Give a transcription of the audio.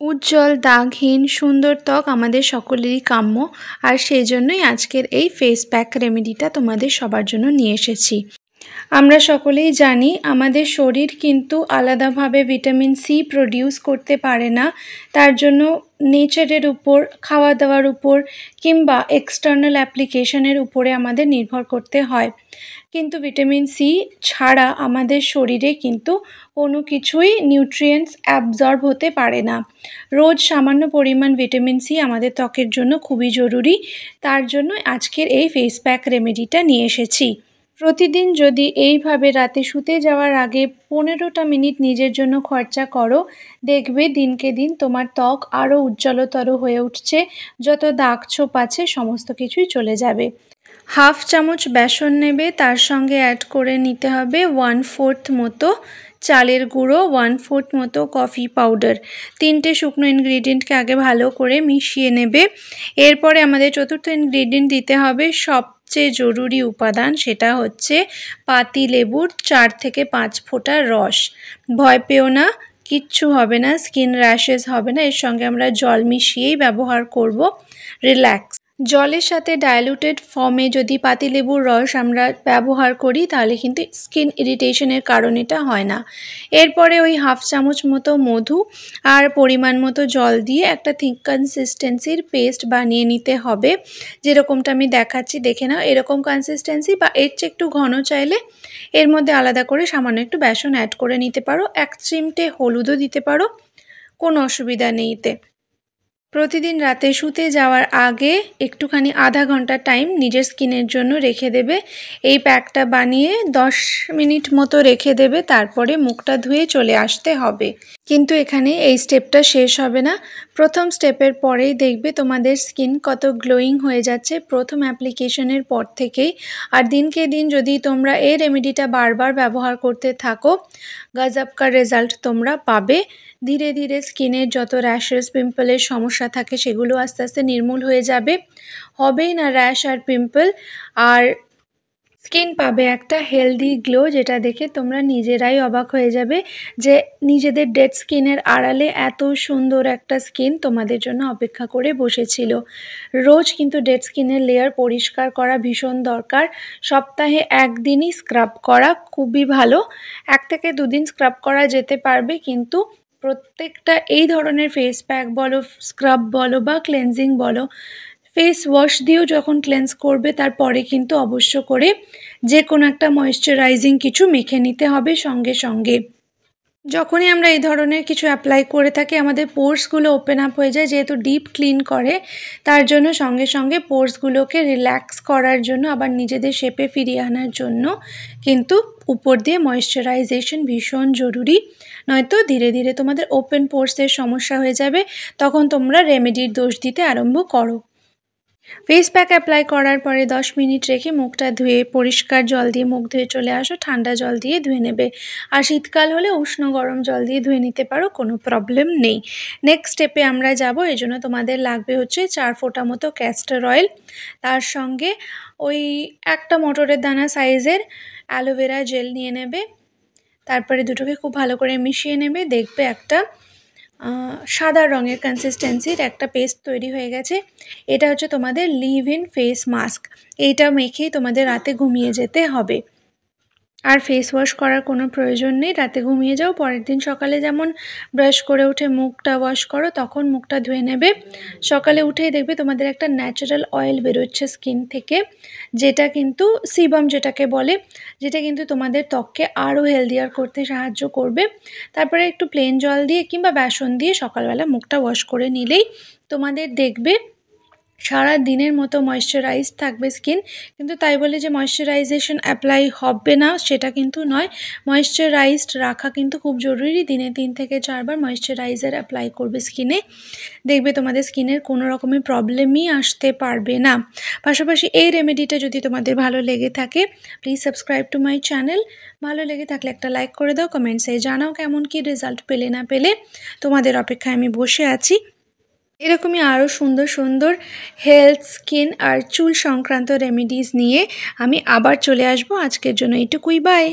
উজ্জ্বল দাগহীন সুন্দর ত্বক আমাদের সকলেরই কাম্য। আর সেই জন্যই আজকের এই ফেস প্যাক রেমেডিটা তোমাদের সবার জন্য নিয়ে এসেছি। আমরা সকলেই জানি আমাদের শরীর কিন্তু আলাদাভাবে ভিটামিন সি প্রডিউস করতে পারে না। তার জন্য নেচারের উপর, খাওয়া দাওয়ার উপর কিংবা এক্সটার্নাল অ্যাপ্লিকেশনের উপরে আমাদের নির্ভর করতে হয়। কিন্তু ভিটামিন সি ছাড়া আমাদের শরীরে কিন্তু কোনো কিছুই নিউট্রিয়েন্টস অ্যাবজর্ব হতে পারে না। রোজ সামান্য পরিমাণ ভিটামিন সি আমাদের ত্বকের জন্য খুবই জরুরি। তার জন্য আজকের এই ফেস প্যাক রেমেডিটা নিয়ে এসেছি। প্রতিদিন যদি এইভাবে রাতে শুতে যাওয়ার আগে 15টা মিনিট নিজের জন্য খরচা করো, দেখবে দিনকে দিন তোমার ত্বক আরও উজ্জ্বলতর হয়ে উঠছে। যত দাগ ছোপ আছে সমস্ত কিছুই চলে যাবে। হাফ চামচ বেসন নেবে, তার সঙ্গে অ্যাড করে নিতে হবে 1/4 মতো চালের গুঁড়ো, 1/4 মতো কফি পাউডার। 3টে শুকনো ইনগ্রিডিয়েন্টকে আগে ভালো করে মিশিয়ে নেবে। এরপরে আমাদের চতুর্থ ইনগ্রিডিয়েন্ট দিতে হবে সবচেয়ে জরুরি উপাদান, সেটা হচ্ছে পাতিলেবুর 4 থেকে 5 ফোঁটা রস। ভয় পেও না, কিচ্ছু হবে না, স্কিন র্যাশেস হবে না। এর সঙ্গে আমরা জল মিশিয়েই ব্যবহার করব। রিল্যাক্স। জলের সাথে ডাইলুটেড ফর্মে যদি পাতিলেবুর রস আমরা ব্যবহার করি তাহলে কিন্তু স্কিন ইরিটেশনের কারণ এটা হয় না। এরপরে ওই হাফ চামচ মতো মধু আর পরিমাণ মতো জল দিয়ে একটা থিক কনসিস্টেন্সির পেস্ট বানিয়ে নিতে হবে। যেরকমটা আমি দেখাচ্ছি দেখে নাও, এরকম কনসিস্টেন্সি বা এর চেয়ে একটু ঘন চাইলে এর মধ্যে আলাদা করে সামান্য একটু বেসন অ্যাড করে নিতে পারো। 1 চিমটে হলুদও দিতে পারো, কোনো অসুবিধা নেই এতে। প্রতিদিন রাতে শুতে যাওয়ার আগে একটুখানি আধা ঘন্টা টাইম নিজের স্কিনের জন্য রেখে দেবে। এই প্যাকটা বানিয়ে 10 মিনিট মতো রেখে দেবে, তারপরে মুখটা ধুয়ে চলে আসতে হবে। কিন্তু এখানে এই স্টেপটা শেষ হবে না। প্রথম স্টেপের পরেই দেখবে তোমাদের স্কিন কত গ্লোয়িং হয়ে যাচ্ছে প্রথম অ্যাপ্লিকেশনের পর থেকেই। আর দিনকে দিন যদি তোমরা এই রেমেডিটা বারবার ব্যবহার করতে থাকো, গজবকার রেজাল্ট তোমরা পাবে। ধীরে ধীরে স্কিনের যত র্যাশেস পিম্পলের সমস্যা থাকে সেগুলো আস্তে আস্তে নির্মূল হয়ে যাবে। হবেই না র্যাশ আর পিম্পল, আর স্কিন পাবে একটা হেলদি গ্লো, যেটা দেখে তোমরা নিজেরাই অবাক হয়ে যাবে যে নিজেদের ডেড স্কিনের আড়ালে এত সুন্দর একটা স্কিন তোমাদের জন্য অপেক্ষা করে বসেছিল। রোজ কিন্তু ডেড স্কিনের লেয়ার পরিষ্কার করা ভীষণ দরকার। সপ্তাহে 1 দিনই স্ক্রাব করা খুবই ভালো। 1 থেকে 2 দিন স্ক্রাব করা যেতে পারবে, কিন্তু প্রত্যেকটা এই ধরনের ফেস প্যাক বলো, স্ক্রাব বলো বা ক্লেনজিং বলো, ফেস ওয়াশ দিয়েও যখন ক্লেন্স করবে তারপরে কিন্তু অবশ্য করে যে কোনো একটা ময়েশ্চারাইজিং কিছু মেখে নিতে হবে সঙ্গে সঙ্গে। যখনই আমরা এই ধরনের কিছু অ্যাপ্লাই করে থাকি আমাদের পোর্সগুলো ওপেন আপ হয়ে যায়, যেহেতু ডিপ ক্লিন করে। তার জন্য সঙ্গে সঙ্গে পোর্সগুলোকে রিল্যাক্স করার জন্য, আবার নিজেদের শেপে ফিরিয়ে আনার জন্য কিন্তু উপর দিয়ে ময়েশ্চারাইজেশন ভীষণ জরুরি। নয়তো ধীরে ধীরে তোমাদের ওপেন পোর্সের সমস্যা হয়ে যাবে, তখন তোমরা রেমেডির দোষ দিতে আরম্ভ করো। ফেস প্যাক অ্যাপ্লাই করার পরে 10 মিনিট রেখে মুখটা ধুয়ে পরিষ্কার জল দিয়ে মুখ ধুয়ে চলে আসো। ঠান্ডা জল দিয়ে ধুয়ে নেবে, আর শীতকাল হলে উষ্ণ গরম জল দিয়ে ধুয়ে নিতে পারো, কোনো প্রবলেম নেই। নেক্সট স্টেপে আমরা যাব। এর জন্য তোমাদের লাগবে হচ্ছে 4 ফোঁটা মতো ক্যাস্টর অয়েল, তার সঙ্গে ওই একটা মটরের দানা সাইজের অ্যালোভেরা জেল নিয়ে নেবে। তারপরে দুটোকে খুব ভালো করে মিশিয়ে নেবে। দেখবে একটা সাদা রঙের কনসিস্টেন্সির একটা পেস্ট তৈরি হয়ে গেছে। এটা হচ্ছে তোমাদের লিভ ইন ফেস মাস্ক। এইটা মেখেই তোমাদের রাতে ঘুমিয়ে যেতে হবে। আর ফেস ওয়াশ করার কোনো প্রয়োজন নেই। রাতে ঘুমিয়ে যাও, পরের দিন সকালে যেমন ব্রাশ করে উঠে মুখটা ওয়াশ করো তখন মুখটা ধুয়ে নেবে। সকালে উঠেই দেখবে তোমাদের একটা ন্যাচারাল অয়েল বেরোচ্ছে স্কিন থেকে, যেটা কিন্তু সিবাম যেটাকে বলে, যেটা কিন্তু তোমাদের ত্বককে আরও হেলদিয়ার করতে সাহায্য করবে। তারপরে একটু প্লেন জল দিয়ে কিংবা বেসন দিয়ে সকালবেলা মুখটা ওয়াশ করে নিলেই তোমাদের দেখবে সারা দিনের মতো ময়েশ্চারাইজড থাকবে স্কিন। কিন্তু তাই বলে যে ময়েশ্চারাইজেশন অ্যাপ্লাই হবে না সেটা কিন্তু নয়। ময়েশ্চারাইজড রাখা কিন্তু খুব জরুরি। দিনে 3 থেকে 4 বার ময়েশ্চারাইজার অ্যাপ্লাই করবে স্কিনে। দেখবে তোমাদের স্কিনের কোনো রকমের প্রবলেমই আসতে পারবে না। পাশাপাশি এই রেমেডিটা যদি তোমাদের ভালো লেগে থাকে please subscribe to my channel. ভালো লেগে থাকলে একটা লাইক করে দাও, কমেন্টসে জানাও কেমন কি রেজাল্ট পেলে না পেলে। তোমাদের অপেক্ষায় আমি বসে আছি। এরকমই আরও সুন্দর সুন্দর হেলথ, স্কিন আর চুল সংক্রান্ত রেমেডিস নিয়ে আমি আবার চলে আসবো। আজকের জন্য এইটুকুই, বাই।